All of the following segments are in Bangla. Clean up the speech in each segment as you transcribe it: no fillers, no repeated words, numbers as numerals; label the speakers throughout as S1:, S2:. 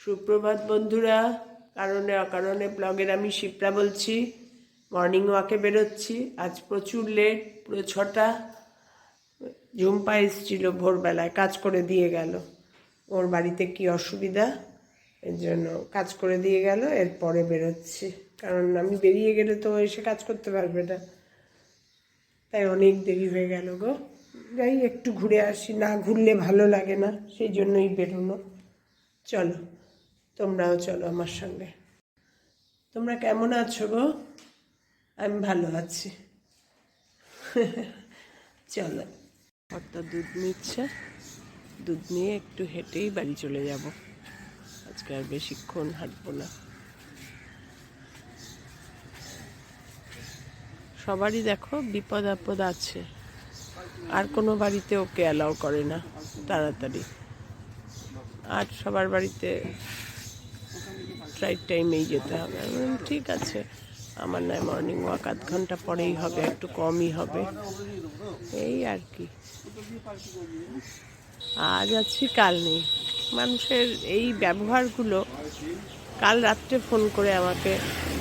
S1: সুপ্রভাত বন্ধুরা। কারণে অকারণে ব্লগের আমি শিপ্রা বলছি। মর্নিং ওয়াকে বেরোচ্ছি। আজ প্রচুর লেট, পুরো 6টা। ঝুম্পা এসেছিল ভোরবেলায়, কাজ করে দিয়ে গেল। ওর বাড়িতে কি অসুবিধা, এর জন্য কাজ করে দিয়ে গেল। এরপরে বেরোচ্ছি, কারণ আমি বেরিয়ে গেলে তো এসে কাজ করতে পারবে না, তাই অনেক দেরি হয়ে গেল গো। যাই একটু ঘুরে আসি, না ঘুরলে ভালো লাগে না, সেই জন্যই বেরোনো। চলো, তোমরাও চলো আমার সঙ্গে। তোমরা কেমন আছো গো? আমি ভালো আছি। চলো। কর্তা দুধ নিচ্ছে, দুধ নিয়ে একটু হেঁটেই বাড়ি চলে যাব। আজকে আর বেশিক্ষণ হাঁটবো না। সবারই দেখো বিপদ আপদ আছে, আর কোনো বাড়িতে ওকে অ্যালাউ করে না তাড়াতাড়ি। আর সবার বাড়িতে রাইট টাইমেই যেতে হবে। ঠিক আছে, আমার নয় মর্নিং ওয়াক 1/2 ঘন্টা পরেই হবে, একটু কমই হবে, এই আর কি। আজ আছি কাল নেই, মানুষের এই ব্যবহারগুলো। কাল রাত্রে ফোন করে আমাকে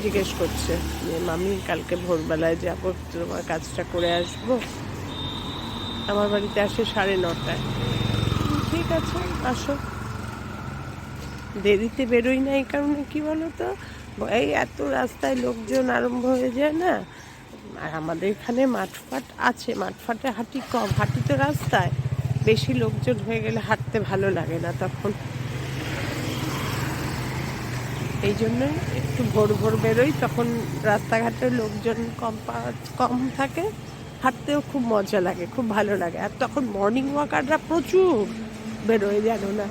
S1: জিজ্ঞেস করছে যে মামি কালকে ভোরবেলায় যাবো, তোমার কাজটা করে আসবো। আমার বাড়িতে আসে 9:30টায়। ঠিক আছে, আসো। দেরিতে বেরোই না এই কারণে, কি বলো তো, এই এত রাস্তায় লোকজন আরম্ভ হয়ে যায় না। আর আমাদের এখানে মাঠফাট আছে, মাঠফাটে হাঁটি কম, হাঁটি তো রাস্তায়। বেশি লোকজন হয়ে গেলে হাঁটতে ভালো লাগে না তখন। এই জন্যই একটু ভোর ভোর বেরোই, তখন রাস্তাঘাটে লোকজন কম থাকে, হাঁটতেও খুব মজা লাগে, খুব ভালো লাগে। আর তখন মর্নিং ওয়াকাররা প্রচুর বেরোয়, জানো না,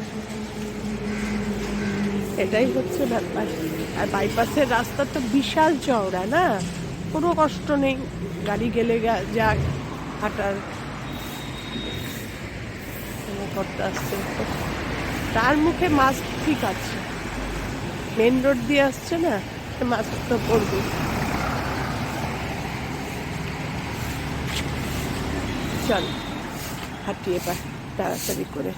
S1: এটাই হচ্ছে ব্যাপার। আর বাইপাসের রাস্তা তো বিশাল চওড়া না, কোনো কষ্ট নেই, গাড়ি গেলে যাক, হাঁটার করতে আসছে। তার মুখে মাস্ক ঠিক আছে, মেন রোড দিয়ে আসছে না, মাস্ক তো পরবে। চল হাঁটি এবার তাড়াতাড়ি করে।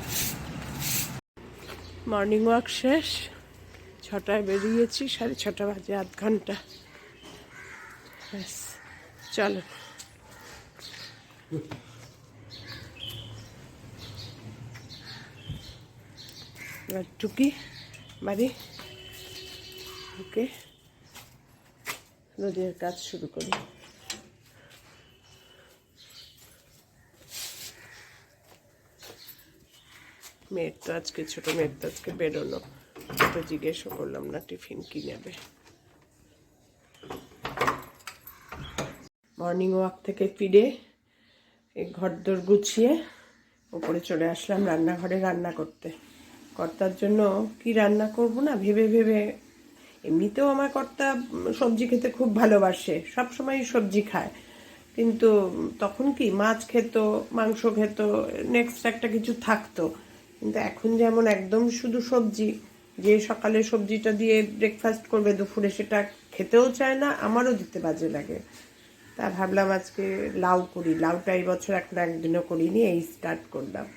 S1: মর্নিং ওয়াক শেষ, 6টায় বেরিয়েছি, 6:30 বাজে, 1/2 ঘন্টা। ব্যাস, চলো। এবার টুকি বাড়ি ওকে রোদের কাজ শুরু করি। মেয়ের তো আজকে, ছোটো মেয়ের তো আজকে বেরোনো, তো জিজ্ঞেসও করলাম না টিফিন কি নেবে। মর্নিং ওয়াক থেকে ফিরে এই ঘরদোর গুছিয়ে উপরে চলে আসলাম রান্নাঘরে রান্না করতে। কর্তার জন্য কি রান্না করব না ভেবে ভেবে, এমনিতেও আমার কর্তা সবজি খেতে খুব ভালোবাসে, সবসময় সবজি খায়, কিন্তু তখন কি মাছ খেত, মাংস খেত, নেক্সট একটা কিছু থাকতো। কিন্তু এখন যেমন একদম শুধু সবজি, যে সকালে সবজিটা দিয়ে ব্রেকফাস্ট করবে, দুপুরে সেটা খেতেও চায় না, আমারও দিতে বাজে লাগে। তা ভাবলাম আজকে লাউ করি। লাউটা এই বছর এখন একদিনও করিনি, এই স্টার্ট করলাম।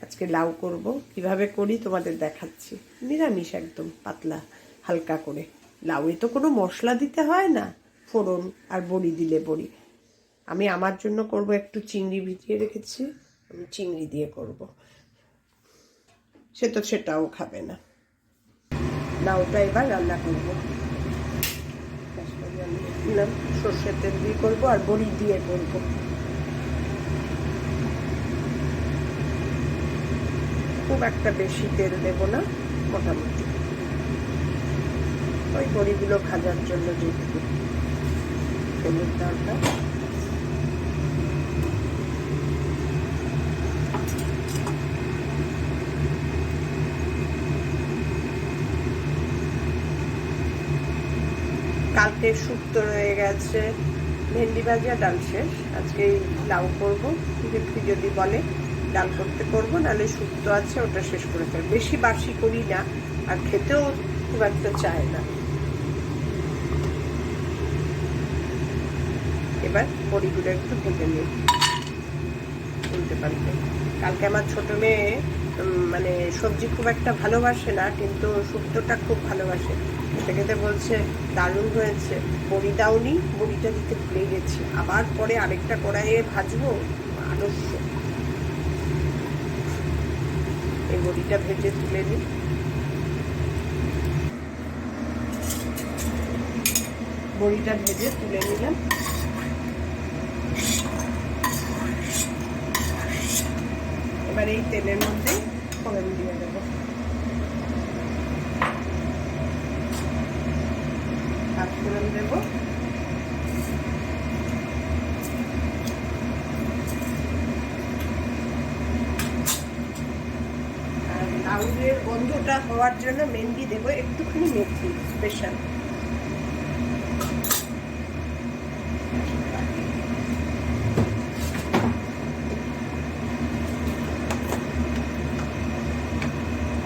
S1: আজকে লাউ করব, কিভাবে করি তোমাদের দেখাচ্ছি। নিরামিষ, একদম পাতলা হালকা করে। লাউয়ে তো কোনো মশলা দিতে হয় না, ফোড়ন আর বড়ি দিলে বড়ি। আমি আমার জন্য করব, একটু চিংড়ি ভিজিয়ে রেখেছি, আমি চিংড়ি দিয়ে করব। সে তো সেটাও খাবে না। লাউটা এবার রান্না করব, সর্ষের তেল দিয়ে করবো আর বড়ি দিয়ে করবো। খুব একটা বেশি তেল দেব না, মোটামুটি ওই বড়িগুলো ভাজার জন্য যেটুকু তেলের দরকার। কালকে শুক্তো রয়ে গেছে, ভেন্ডি ভাজা, ডাল শেষ। আজকে লাউ করবো, যদি বলে ডাল করতে করবো, নাহলে শুক্তো আছে, ওটা শেষ করে ফেলবো। বেশি বাসি করি না, আর খেতেও খুব একটা চায় না। এবার বড়িগুলো একটু ভেজে নিই উল্টে পাল্টে। কালকে আমার ছোট মেয়ে মানে সবজি খুব একটা ভালোবাসে না, কিন্তু শুক্তোটা খুব ভালোবাসে। খেতে খেতে বলছে দারুণ হয়েছে, বড়ি দাওনি, বড়িটা দিতে ভুলে গেছি, আবার পরে আরেকটা কড়াইয়ে ভাজবো, আলস্য। এই বড়িটা ভেজে তুলে নিই। বড়িটা ভেজে তুলে নিলাম। এবার এই তেলের মধ্যে ফোড়ন দিয়ে দেবো। পাঁচফোড়ন দেবো, আর লাউয়ের গন্ধটা হওয়ার জন্য মেহেন্দি দেবো, একটুখানি মেথি স্পেশাল।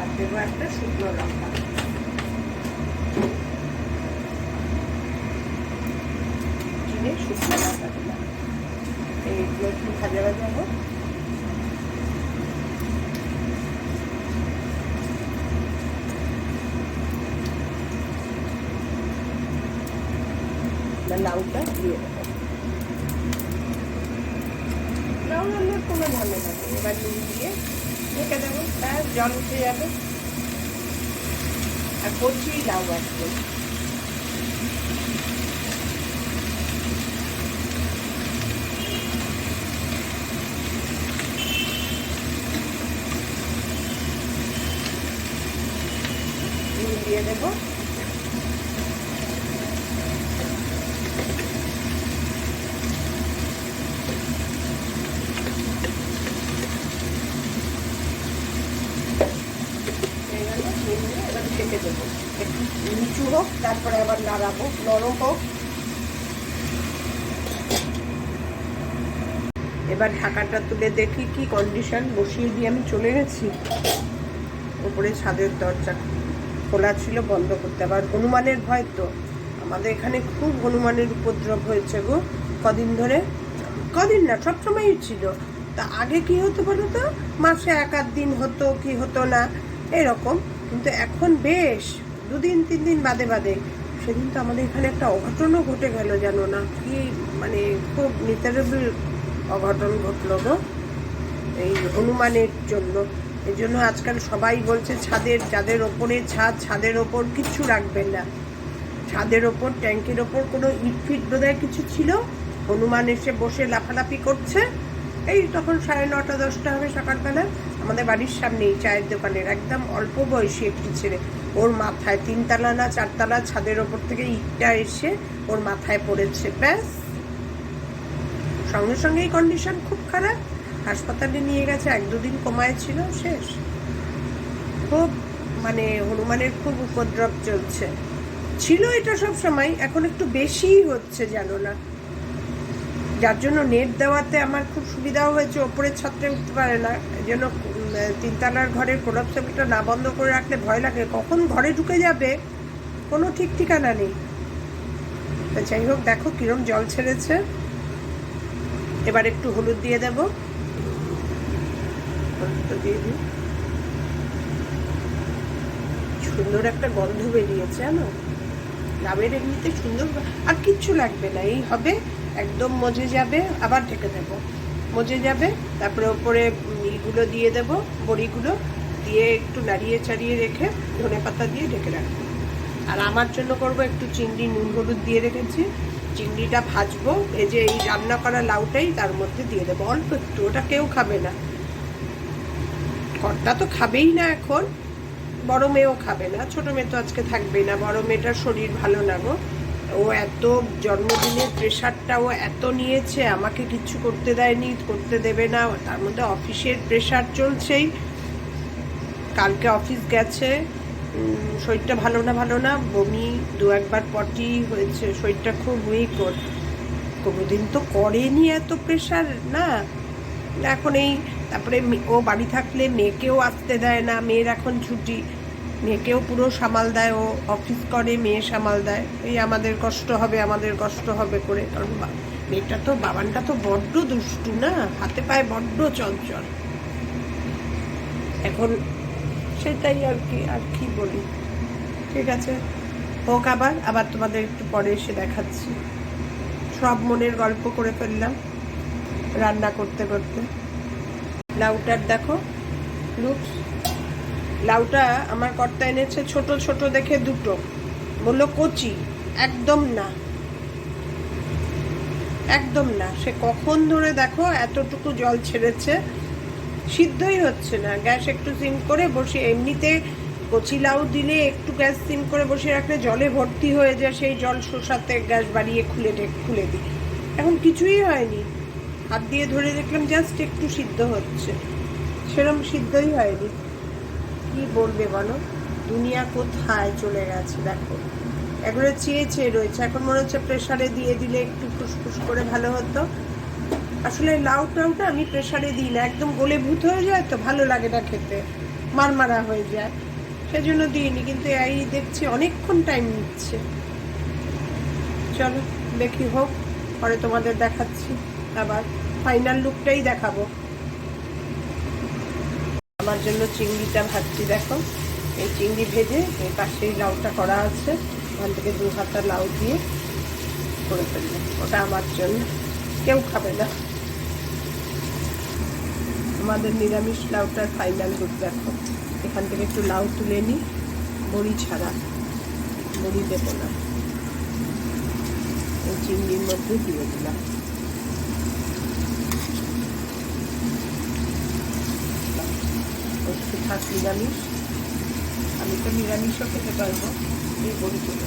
S1: আর দেবো একটা শুকনো লঙ্কা। শুকনো লঙ্কা দিলাম। এইগুলো একটু ভাজা ভাজা হোক। লাউটা দিয়ে দেবো। লাউ রান্নার কোনো ঝামেলা নেই। এবার নুন দিয়ে ঢেকে দেবো, ব্যাস জল উঠে যাবে। আর কচি লাউ আসবে। নুন দিয়ে দেবো। ঢেকে দেবো, একটু নিচু হোক, তারপরে আবার নাড়াবো, নরম হোক। এবার ঢাকাটা তুলে দেখি কি কন্ডিশন। বসিয়ে দিয়ে আমি চলে গেছি উপরে, ছাদের দরজা খোলা ছিল, বন্ধ করতে। আবার হনুমানের ভয় তো, আমাদের এখানে খুব হনুমানের উপদ্রব হয়েছে গো কদিন ধরে। কদিন না, সবসময়ই ছিল। তা আগে কি হতো বলো তো, মাসে এক আধ দিন হতো, কি হতো না এরকম, কিন্তু এখন বেশ 2 দিন 3 দিন বাদে বাদে। সেদিন তো আমাদের এখানে একটা অঘটনও ঘটে গেল, জানো না কি, মানে খুব নিতারেবল অঘটন ঘটল গো এই হনুমানের জন্য। এই জন্য আজকাল সবাই বলছে ছাদের, যাদের ওপরে ছাদ, ছাদের ওপর কিচ্ছু রাখবেন না। ছাদের ওপর ট্যাঙ্কের ওপর কোনো ইট ফিট বোধহয় কিছু ছিল, হনুমান এসে বসে লাফালাফি করছে। এই তখন 9:30 10টা হবে সকালবেলা। আমাদের বাড়ির সামনেই চায়ের দোকানের একদম অল্প বয়সী একটি ছেলে, ওর মাথায় 3 তলা না 4 তলা ছাদের ওপর থেকে ইটটা এসে ওর মাথায় পড়েছে, ব্যাস সঙ্গে সঙ্গেই কন্ডিশন খুব খারাপ। হাসপাতালে নিয়ে গেছে, 1-2 দিন কমায় ছিল, শেষ। খুব মানে হনুমানের খুব উপদ্রব চলছে, ছিল এটা সব সময়, এখন একটু বেশিই হচ্ছে, জানো না। যার জন্য নেট দেওয়াতে আমার খুব সুবিধাও হয়েছে, ওপরের ছাদে উঠতে পারে না। এই জন্য 3 তলার ঘরের কোলাপ সাপটা না বন্ধ করে রাখলে ভয় লাগে, কখন ঘরে ঢুকে যাবে কোনো ঠিক ঠিকানা নেই। তো যাই হোক, দেখো কিরম জল ছেড়েছে। এবার একটু হলুদ দিয়ে দেবো, হলুদটা দিয়ে দিই। সুন্দর একটা গন্ধ বেরিয়েছে, জানো লাউয়ের এমনিতে সুন্দর, আর কিচ্ছু লাগবে না, এই হবে একদম মজে যাবে। আবার ঢেকে দেবো, মজে যাবে। তারপরে ওপরে ইগুলো দিয়ে দেবো, বড়িগুলো দিয়ে একটু নাড়িয়ে চাড়িয়ে রেখে ধনেপাতা দিয়ে ঢেকে রাখবো। আর আমার জন্য করবো একটু চিংড়ি, নুন হলুদ দিয়ে রেখেছি, চিংড়িটা ভাজবো। এই যে এই রান্না করা লাউটাই তার মধ্যে দিয়ে দেবো, অল্প একটু, ওটা কেউ খাবে না। কর্তা তো খাবেই না এখন, বড় মেয়েও খাবে না, ছোট মেয়ে তো আজকে থাকবেই না। বড় মেয়েটার শরীর ভালো না গো, ও এত জন্মদিনের প্রেশারটা ও এত নিয়েছে, আমাকে কিচ্ছু করতে দেয়নি, করতে দেবে না। তার মধ্যে অফিসের প্রেশার চলছেই, কালকে অফিস গেছে, শরীরটা ভালো না, বমি, 2-1 পটি হয়েছে, শরীরটা খুব উইক ওর। কোনোদিন তো করেনি এত প্রেশার না। এখন এই তারপরে ও বাড়ি থাকলে মেয়েকেও আসতে দেয় না, মেয়ের এখন ছুটি, মেয়েকেও পুরো সামাল দেয়, ও অফিস করে, মেয়ে সামাল দেয়। এই আমাদের কষ্ট হবে করে, কারণ মেয়েটা তো, বাবানটা তো বড্ড দুষ্টু না, হাতে পায়ে বড্ড চঞ্চল। এখন সেটাই আর কি বলি। ঠিক আছে, হোক, আবার তোমাদের একটু পরে এসে দেখাচ্ছি। সব মনের গল্প করে ফেললাম রান্না করতে করতে। লাউটার দেখো লুকস। লাউটা আমার কর্তা এনেছে ছোট ছোট দেখে দুটো, বললো কচি। একদম না, একদম না। সে কখন ধরে দেখো এতটুকু জল ছেড়েছে, সিদ্ধই হচ্ছে না। গ্যাস একটু সিম করে বসিয়ে, এমনিতে কচি লাউ দিলে একটু গ্যাস সিম করে বসিয়ে রাখলে জলে ভর্তি হয়ে যায়, সেই জল শোষাতে গ্যাস বাড়িয়ে খুলে দিই। এখন কিছুই হয়নি, হাত দিয়ে ধরে দেখলাম জাস্ট একটু সিদ্ধ হচ্ছে, সেরম সিদ্ধই হয়নি। কি বলবে বলো, দুনিয়া কোথায় চলে গেছে দেখো। একবারে চেয়ে রয়েছে। এখন মনে হচ্ছে প্রেসারে দিয়ে দিলে একটু ফুসফুস করে ভালো হতো। আসলে লাউ টাউটা আমি প্রেসারে দিই না, একদম গলে ভূত হয়ে যায় তো, ভালো লাগে না খেতে, মারমারা হয়ে যায়, সেজন্য দিইনি। কিন্তু এই দেখছি অনেকক্ষণ টাইম নিচ্ছে। চলো দেখি হোক, পরে তোমাদের দেখাচ্ছি। আবার ফাইনাল লুকটাই দেখাবো। আমার জন্য চিংড়িটা ভাজছি দেখো। এই চিংড়ি ভেজে এই পাশেই লাউটা করা আছে, ওখান থেকে 2 হাতা লাউ দিয়ে করে ফেলবো। ওটা আমার জন্য, কেউ খাবে না। আমাদের নিরামিষ লাউটার ফাইনাল লুক দেখো। এখান থেকে একটু লাউ তুলে নিই, বড়ি ছাড়া, বড়ি দেবো না। এই চিংড়ির মধ্যে দিয়ে দিলাম। একটু থাক নিরামিষ, আমি তো নিরামিষও খেতে পারবো। এই বড়ি চলে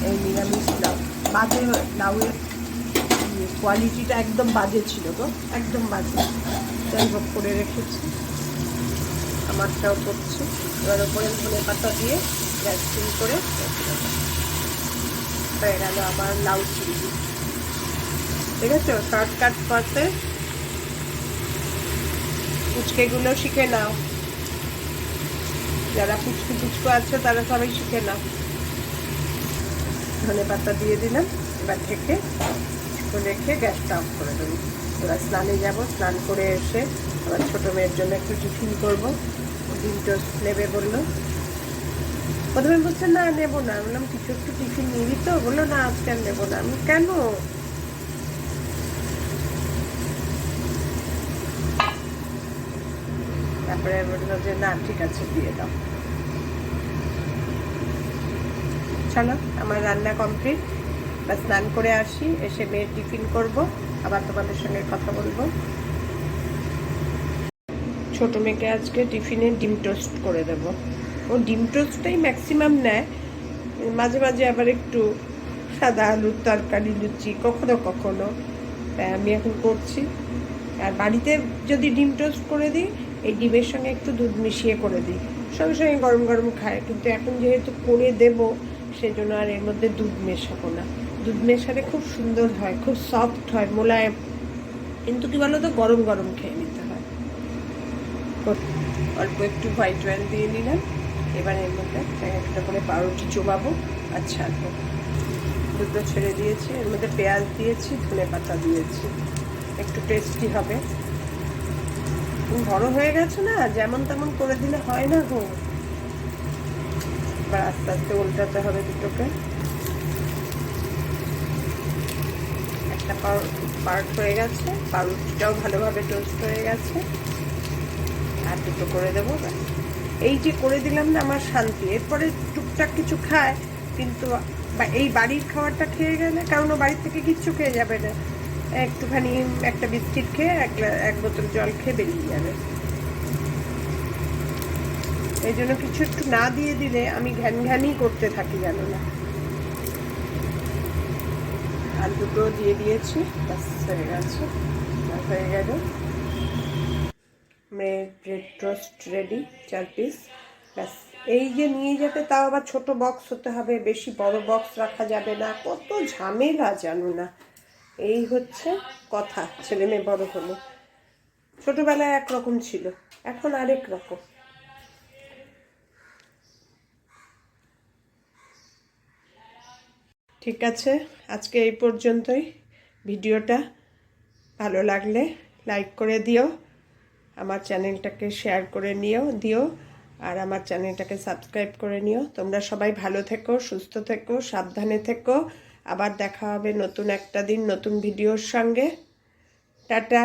S1: এই নিরামিষ লাউ। বাজে লাউয়ের কোয়ালিটিটা একদম বাজে ছিল গো, একদম বাজে। যাই হোক করে রেখেছি, আমারটাও করছি। এবার ওপরে ধনে পাতা দিয়ে গ্যাস সিম করে হয়ে গেল আমার লাউ চিংড়ি। ঠিক আছে, শর্টকাট পথে পুচকেগুলো শিখে নাও, যারা পুচকু আছে তারা সবাই শিখে নাও। ধনে পাতা দিয়ে দিলাম, এবার ঢেকে রেখে গ্যাসটা অফ করে দেবো। এবার স্নানে যাব, স্নান করে এসে আবার ছোটো মেয়ের জন্য একটু টিফিন করবো। ডিম টোস্ট নেবে বললো। প্রথমে বলছে না নেবো না, বললাম কিছু একটু টিফিন নিবি তো, বললো না আজকে আর নেবো না। আমি কেন? তারপরে বললো যে না ঠিক আছে দিয়ে দাও। চলো আমার রান্না কমপ্লিট, বা স্নান করে আসি, এসে মেয়ের টিফিন করব, আবার তোমাদের সঙ্গে কথা বলবো। ছোট মেয়েকে আজকে টিফিনে ডিম টোস্ট করে দেব। ও ডিম টোস্টটাই ম্যাক্সিমাম নেয়, মাঝে মাঝে আবার একটু সাদা আলুর তরকারি, লুচি, কখনো কখনো। তাই আমি এখন করছি। আর বাড়িতে যদি ডিম টোস্ট করে দিই, এই ডিমের সঙ্গে একটু দুধ মিশিয়ে করে দিই, সঙ্গে সঙ্গে গরম গরম খায়। কিন্তু এখন যেহেতু করে দেব, সেজন্য আর এর মধ্যে দুধ মেশাবো না। দুধ মেশালে খুব সুন্দর হয়, খুব সফট হয়, মোলায়েম। কিন্তু কি বলো তো, গরম গরম খেয়ে নিতে হয়। অল্প একটু হোয়াইট ওয়াইন দিয়ে নিলাম। এবার এর মধ্যে একটা করে পাউরুটি চোবাবো আর ছাড়বো। দুটো ছেড়ে দিয়েছি, এর মধ্যে পেঁয়াজ দিয়েছি, ধনে পাতা দিয়েছি, একটু টেস্টি হবে। বড় হয়ে গেছে না, যেমন তেমন করে দিলে হয় না গো। এবার আস্তে আস্তে উল্টাতে হবে দুটোকে। একটা পার্ট হয়ে গেছে, পাউরুটিটাও ভালোভাবে টোস্ট হয়ে গেছে। আর দুটো করে দেবো। এই যে করে দিলাম না, আমার শান্তি। এরপরে টুকটাক কিছু খায়, কিন্তু এই বাড়ির খাবারটা খেয়ে গেলে, কারণ ও বাড়ির থেকে কিচ্ছু খেয়ে যাবে না, একটুখানি একটা বিস্কিট খেয়ে এক বোতল জল খেয়ে বেরিয়ে যাবে। এই জন্য কিছু একটু না দিয়ে দিলে আমি ঘ্যানঘ্যানই করতে থাকি, জানো না। আর দুটো দিয়ে দিয়েছি, ব্যাস হয়ে গেছে, হয়ে গেল। ব্রেড টোস্ট রেডি, 4 পিস, ব্যাস। এই যে নিয়ে যাবে, তাও আবার ছোট বক্স হতে হবে, বেশি বড় বক্স রাখা যাবে না, কত ঝামেলা জানো না। এই হচ্ছে কথা, ছেলে মেয়ে বড় হলো। ছোটবেলায় একরকম ছিল, এখন আরেক রকম। ঠিক আছে, আজকে এই পর্যন্তই। ভিডিওটা ভালো লাগলে লাইক করে দিও, আমার চ্যানেলটাকে শেয়ার করে দিও, আর আমার চ্যানেলটাকে সাবস্ক্রাইব করে নিও। তোমরা সবাই ভালো থেকো, সুস্থ থেকো, সাবধানে থেকো। আবার দেখা হবে নতুন একটা দিন নতুন ভিডিওর সঙ্গে। টাটা।